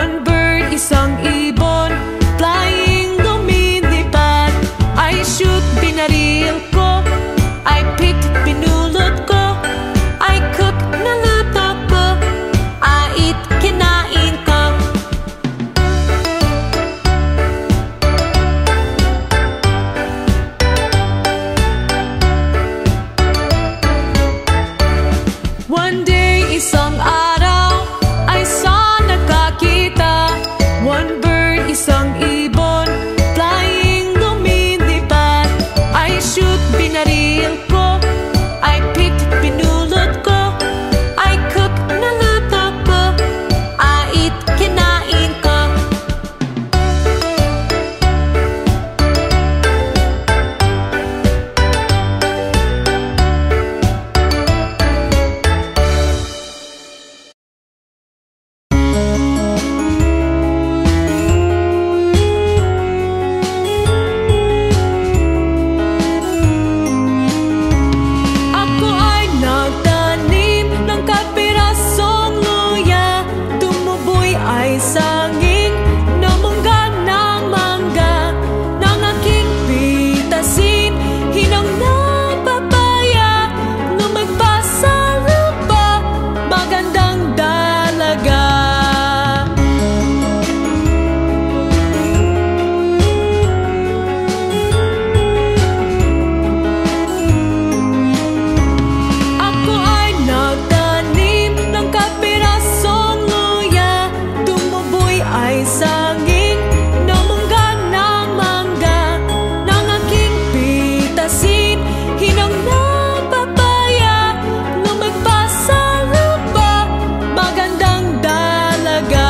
One bird, isang ibon, flying, lumilipad. I shoot, binaril ko. I pick, pinulot ko. I cook, naluto ko. I eat, kinain ko. One day, isang araw, I saw nakakita. One bird, isang ibon, flying, lumilipad. I shoot, binaril ko. I pick, pinulot ko. I cook, naluto ko. I eat, kinain ko. Ako ay nagtanim ng kapirasong luya. Tumuboy ay sanging namungga ng mangga. Nang aking pitasin, hinang ng papaya. Lumagpas sa lupa, magandang dalaga. Ako ay nagtanim ng kapirasong luya. Tumuboy ay sanging namungga ng mangga. Nang aking pitasin, hinang ng papaya. Lumagpas sa lupa, magandang dalaga.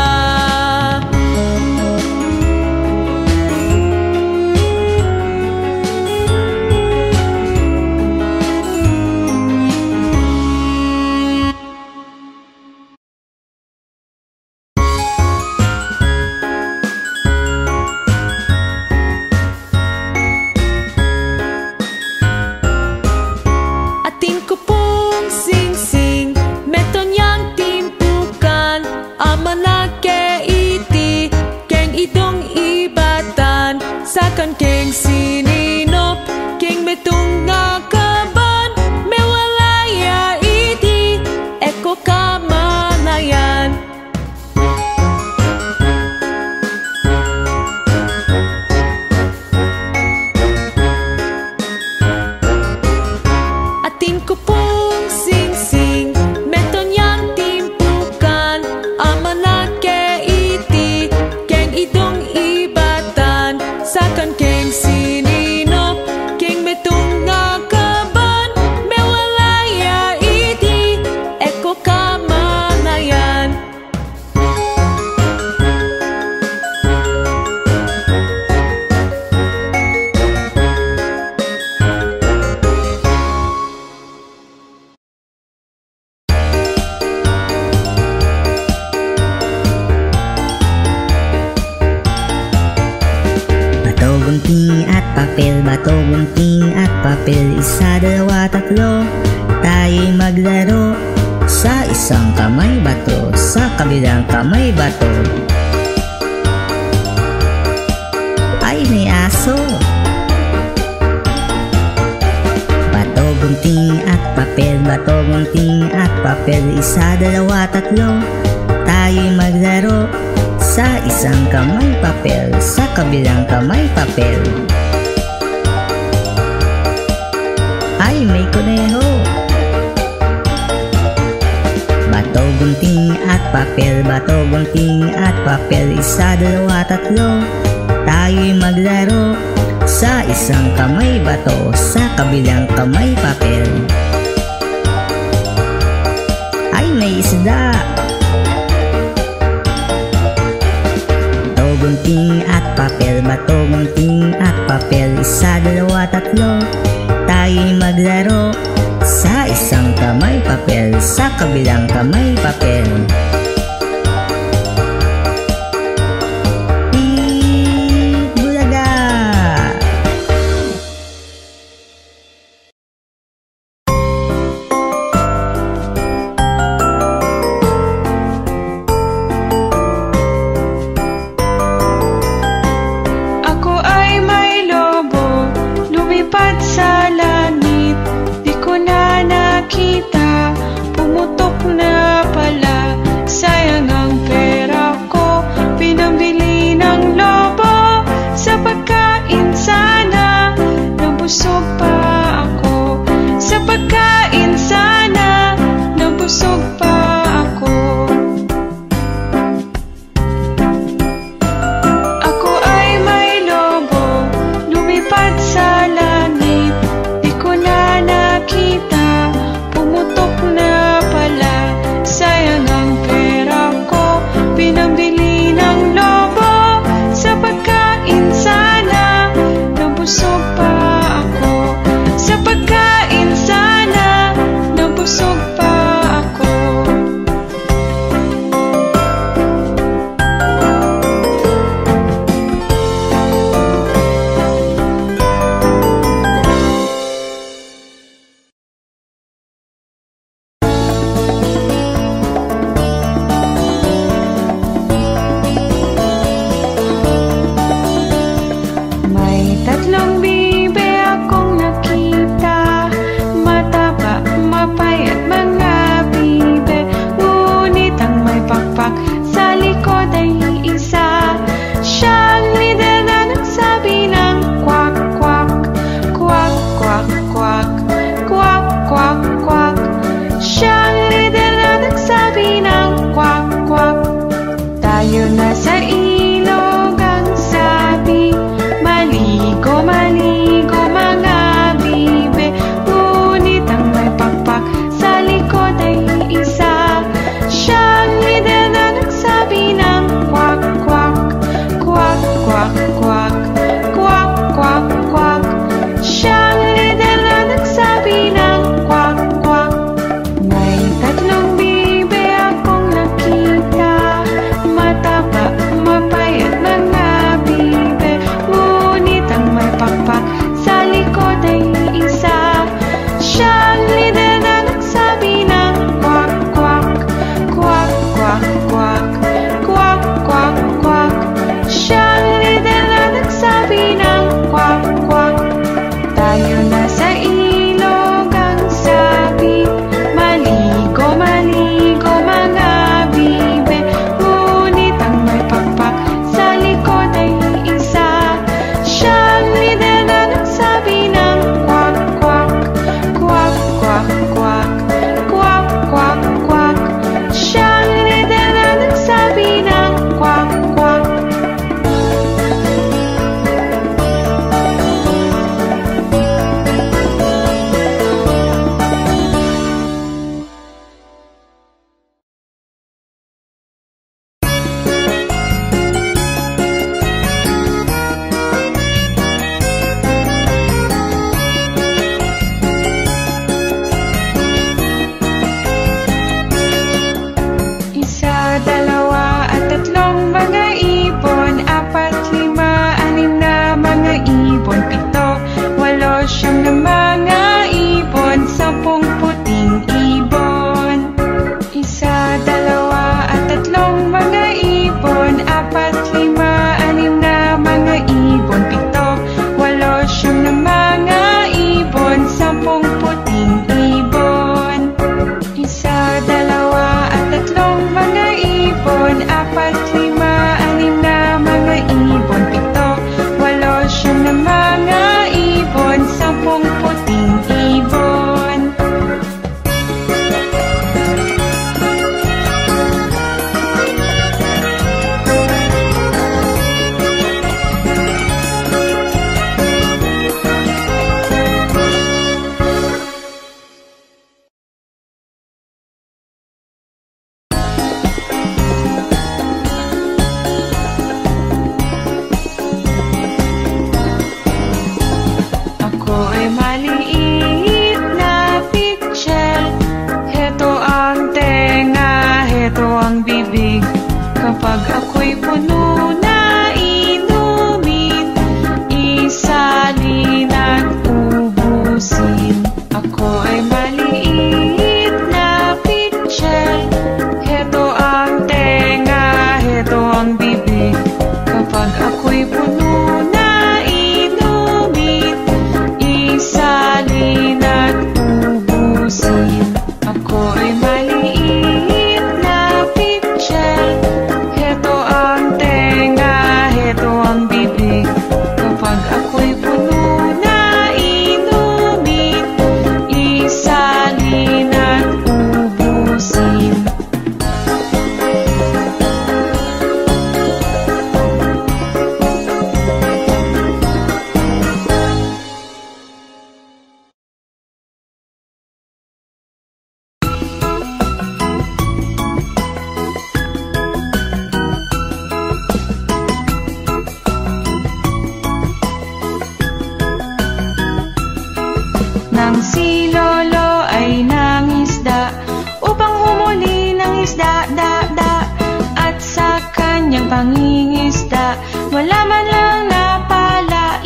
Atin ko pong sing-sing, meton yang timpukan. Amanake iti, keng idong ibatan. Sakan keng sininop, keng metong nga kaban. Mewalaya iti, eko kamalayan. Atin ko pong sing-sing, meton yang timpukan. Amanake iti, keng idong ibatan. Sakan keng sininop, keng metong nga kaban. Mewalaya iti, eko kamalayan. Bato, gunting at papel, bato, gunting at papel. Isa, dalawa, tatlo, tayo'y maglaro. Sa isang kamay bato, sa kabilang kamay bato. Ay, may aso. Bato, gunting at papel, bato, gunting at papel. Isa, dalawa, tatlo, tayo'y maglaro. Sa isang kamay papel, sa kabilang kamay papel. Ay, may kuneho. Bato, gunting at papel, bato, gunting at papel. Isa, dalawa, tatlo, tayo'y maglaro. Sa isang kamay bato, sa kabilang kamay papel. Ay, may isda. Bato, gunting at papel, bato, gunting at papel. Isa, dalawa, tatlo, tayo'y maglaro. Sa isang kamay papel, sa kabilang kamay papel. Bulaga! Kapag ako'y puno na inumin, isalin at ubusin. Ako ay maliit na pitchel, heto ang tenga, heto ang bibig. Kapag ako'y puno na inumin, isalin at ubusin. Ako ay maliit na pitchel, heto ang tenga, heto ang bibig. Kapag ako'y puno na inumin, isalin at ubusin. Nang si Lolo ay nangisda upang humuli ng isda, at sa kanyang pangingisda wala man lang napala.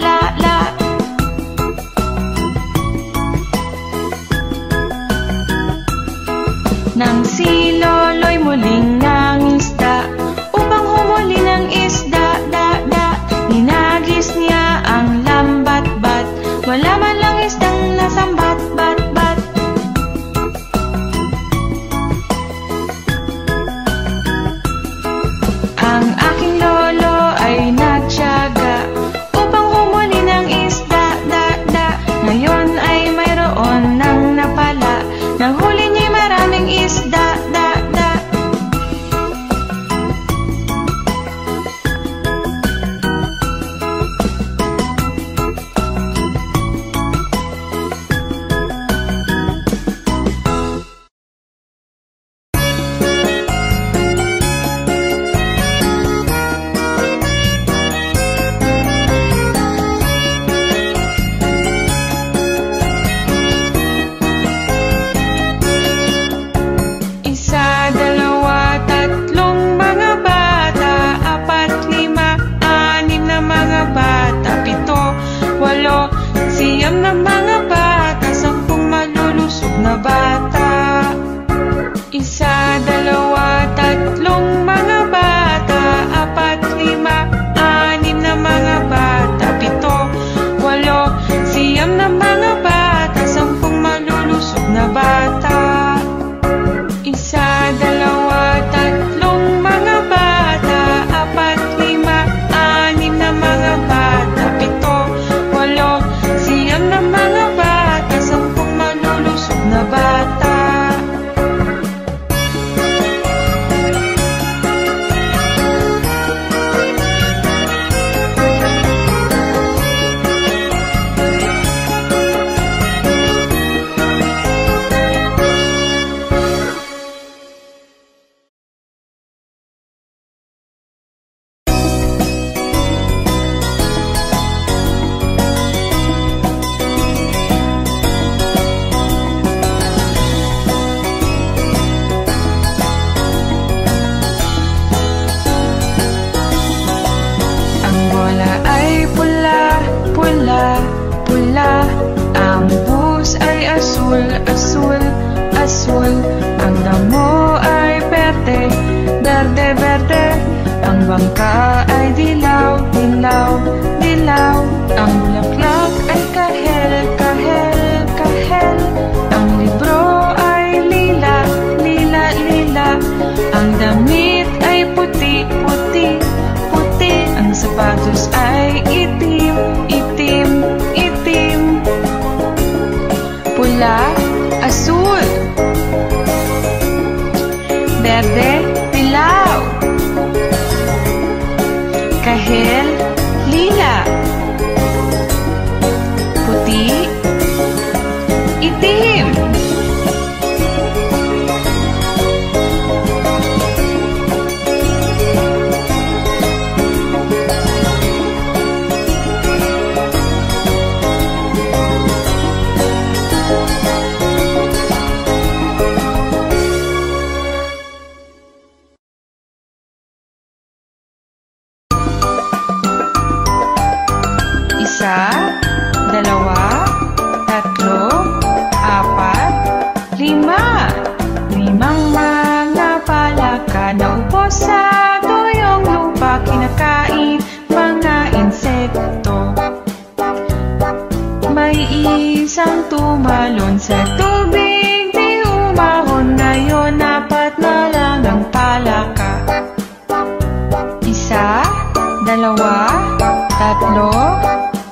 Nang si Lolo'y muling nangisda upang humuli ng isda, ninagis niya ang lambat-bat, wala man lang isdang nasambat. Ang aking lolo ay nagtiyaga upang humuli ng isda, ngayon ay mayroon ng napala, nahuli niya'y maraming isda. Siyam na mga bata, 10 malulusog na bata. 1, 2, 3 mga bata, 4, 5, 6 na mga bata, 7, 8, siyam na mga bata, 10 malulusog na bata. 1, 2, 3 mga bata, 4, 5, 6 na mga bata, 7, 8, siyam na mga bata, 10 malulusog na bata. Pula, ang bus ay asul, ang damo ay berde, ang bangka ay dilaw, ang bulaklak ay kahel, ang libro ay lila, ang damit ay puti, ang sapatos ay itim, pula, asul, berde, dilaw, kahel, lila, puti, itim. naupo sa tuyong lupa, kinakain mga insekto. May isang tumalon sa tubig, di umahon, ngayon apat na lang ang palaka. Isa, dalawa, tatlo,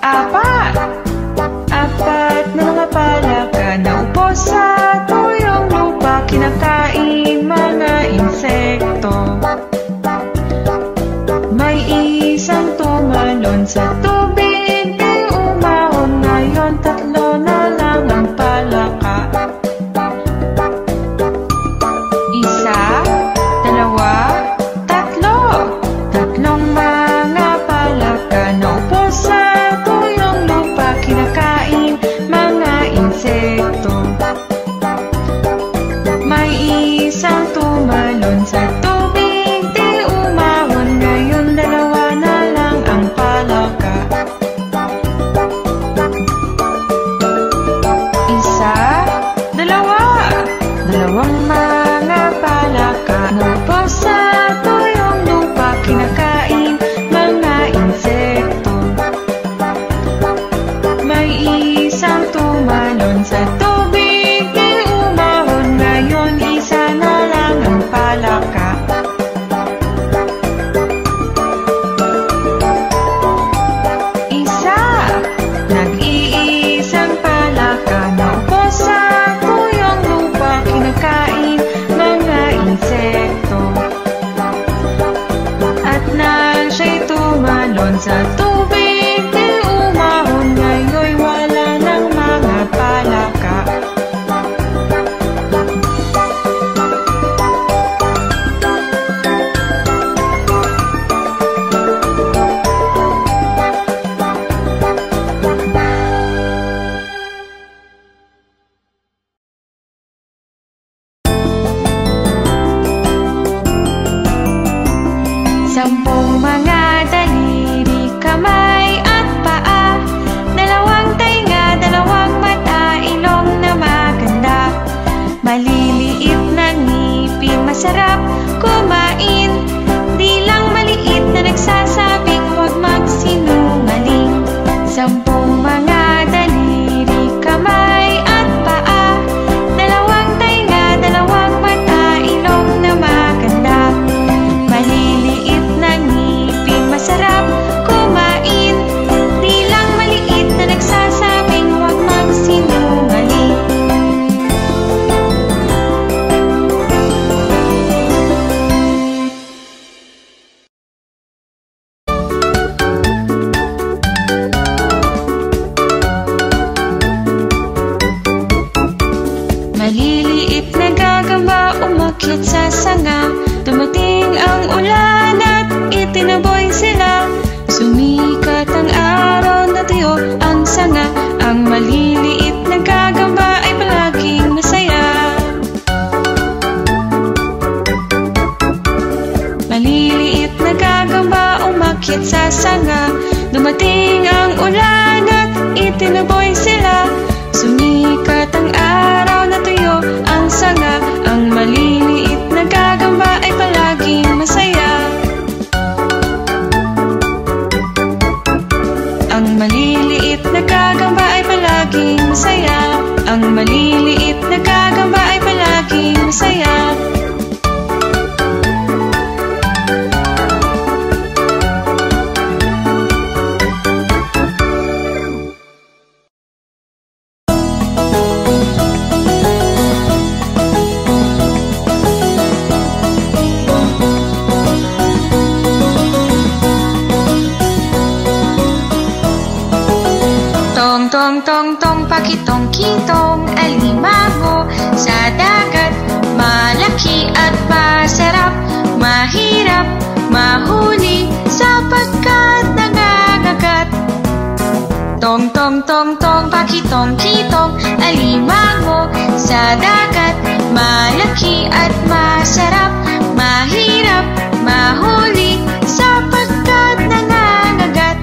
apat. Apat na mga palaka naupo sa tuyong lupa, kinakain mga insekto. May isang tumalon sa tubig, di umahon, ngayon tatlo na lang ang palaka. Isa, dalawa, tatlo. Tatlong mga palaka naupo sa tuyong lupa, kinakain mga insekto. May isang tumalon sa tubig, di umahon, ngayon dalawa na lang ang palaka. Isa, dalawa. Dalawang mga palaka naupo sa tuyong lupa, kinakain mga insekto. May isang tumalon sa tubig, di umahon, ngayon isa na lang ang palaka. Isa, nag-iisang palaka naupo sa tuyong lupa, kinakain mga insekto. At nang siya'y tumalon sa tubig, di umahon, ngayon wala ng mga palaka. Sampung mga daliri, kamay at paa, dalawang tainga, dalawang mata, ilong na maganda. Maliliit na ngipin, masarap kumain, di lang maliit na nagsasabing huwag magsinungaling. Sampung mga daliri, kamay at paa, dalawang tainga, dalawang mata, ilong na maganda. Maliliit na ngipin, masarap kumain, di lang maliit na nagsasabing huwag magsinungaling. Maliliit na gagamba umakyat sa sanga, dumating ang ulan at itinaboy sila. Sumikat ang araw, natuyo ang sanga, ang maliliit na gagamba ay palaging masaya. Maliliit na gagamba umakyat sa sanga, dumating ang ulan at itinaboy sila. Sumikat ang araw, natuyo ang sanga, ang maliliit na gagamba ay palaging masaya. Ang maliliit na gagamba ay palaging masaya. Ang maliliit na gagamba ay palaging masaya. Tong tong tong pakitong kitong alimango sa dagat, malaki at masarap, mahirap mahuli sapagkat nangangagat. Tong tong tong tong pakitong kitong alimango sa dagat, malaki at masarap, mahirap mahuli sapagkat nangangagat.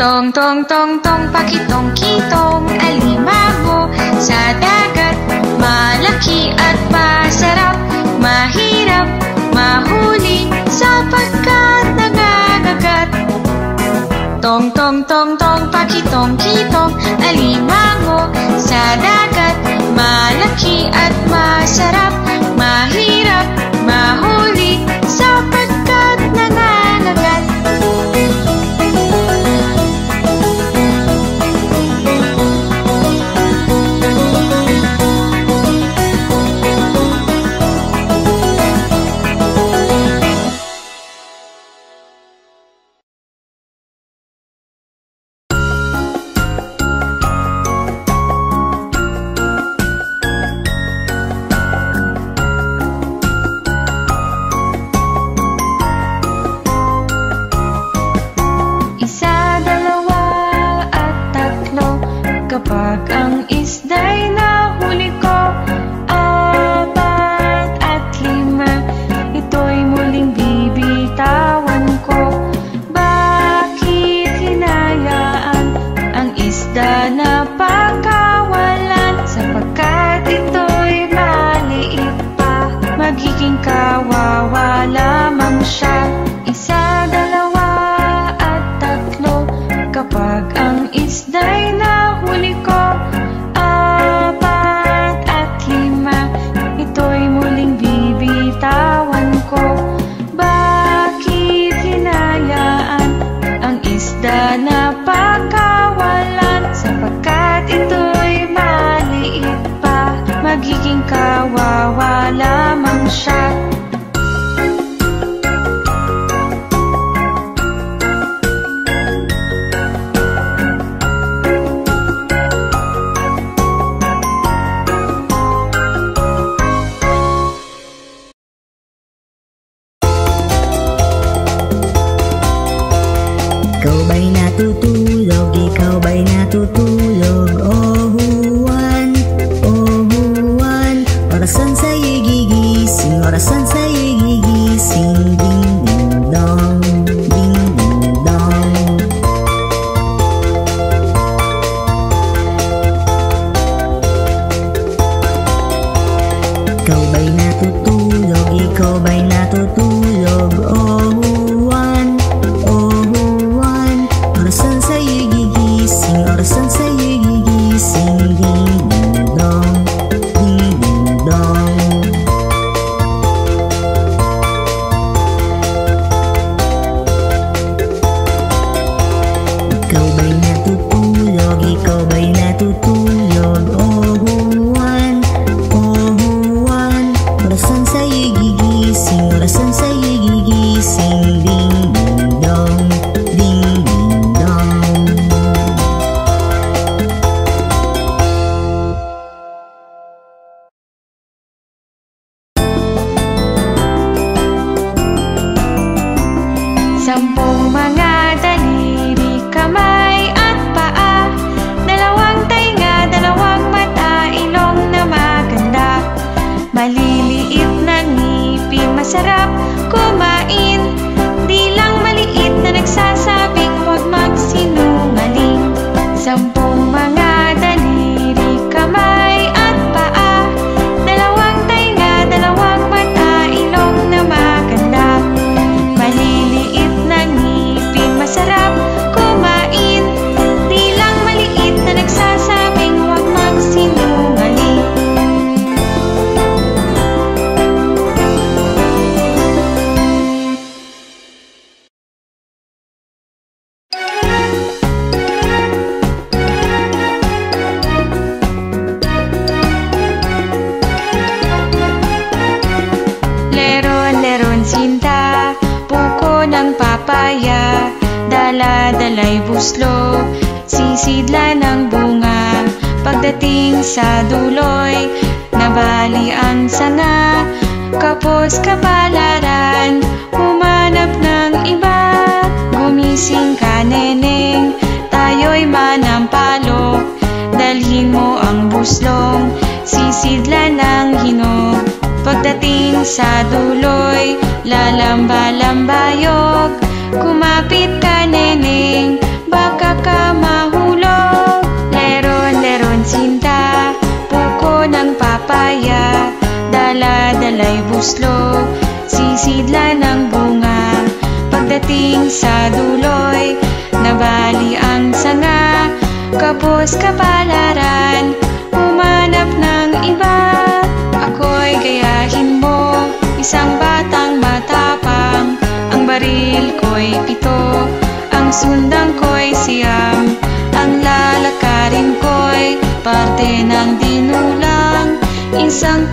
Tong tong tong tong pakitong kitong alimango sa dagat, malaki at masarap, mahirap Tong tong tong tong, pakitong kitong alimango sa dagat. Malaki at masarap, mahirap mahuli sapagkat nangangagat. Kapag ang isda'y nahuli ko, 4 at 5, ito'y muling bibitawan ko. Bakit hinayaan ang isda na pagkawalan? Sapagkat ito'y maliit pa, magiging kawawa lamang siya. 1, 2 at 3, kapag ang isda'y nahuli ko, 4 at 5, ito'y muling bibitawan ko. Bakit hinayaan ang isda na pagkawalan? Sapagkat ito'y maliit pa, magiging kawawa lamang siya. Ikaw ba'y natutulog? Ikaw ba'y natutulog? Oh Juan, orasan sa'yo'y gigising, orasan sa'yo'y gigising. Ding ding dong, ding ding dong. Ikaw ba'y natutulog? Ikaw ba'y natutulog? Oh Juan, orasan sa'yo'y gigising, orasan sa'yo'y gigising. Ding ding dong, ding ding dong. Ikaw ba'y natutulog? Ikaw ba'y natutulog? Oh Juan, orasan sa'yo'y gigising, orasan sa'yo'y gigising. Ding ding dong, ding ding dong. Sampung mga daliri, kamay at paa, 2 tainga, 2 mata, ilong na maganda. Maliliit na ngipin, masarap kumain, di lang maliit na nagsasabing huwag magsinungaling. Sampung mga daliri, kamay at paa, 2 tainga, 2 mata, ilong na maganda. Maliliit na ngipin, masarap kumain, di lang maliit na nagsasabing huwag magsinungaling. Leron-leron sinta, puko ng papaya, dala-dalay buslo, sisidla ng bunga. Pagdating sa duloy, nabali ang sanga, kapos kapalaran, humanap ng iba. Gumising ka neneng, tayo'y manampalok, dalhin mo ang buslong, sisidla ng hinog. Pagdating sa duloy, lalamba-lambayog, kumapit ka neneng, baka ka mahulog. Leron-leron sinta, puko ng papaya, dala-dalay buslo, sisidla ng bunga. Pagdating sa duloy, nabali ang sanga. Kapos kapalaran, umanap ng iba. Ako'y gayahin mo, isang batang matapang. Ang baril ko'y 7, ang sundang ko'y 9. Ang lalakarin ko'y parte ng dinulang, isang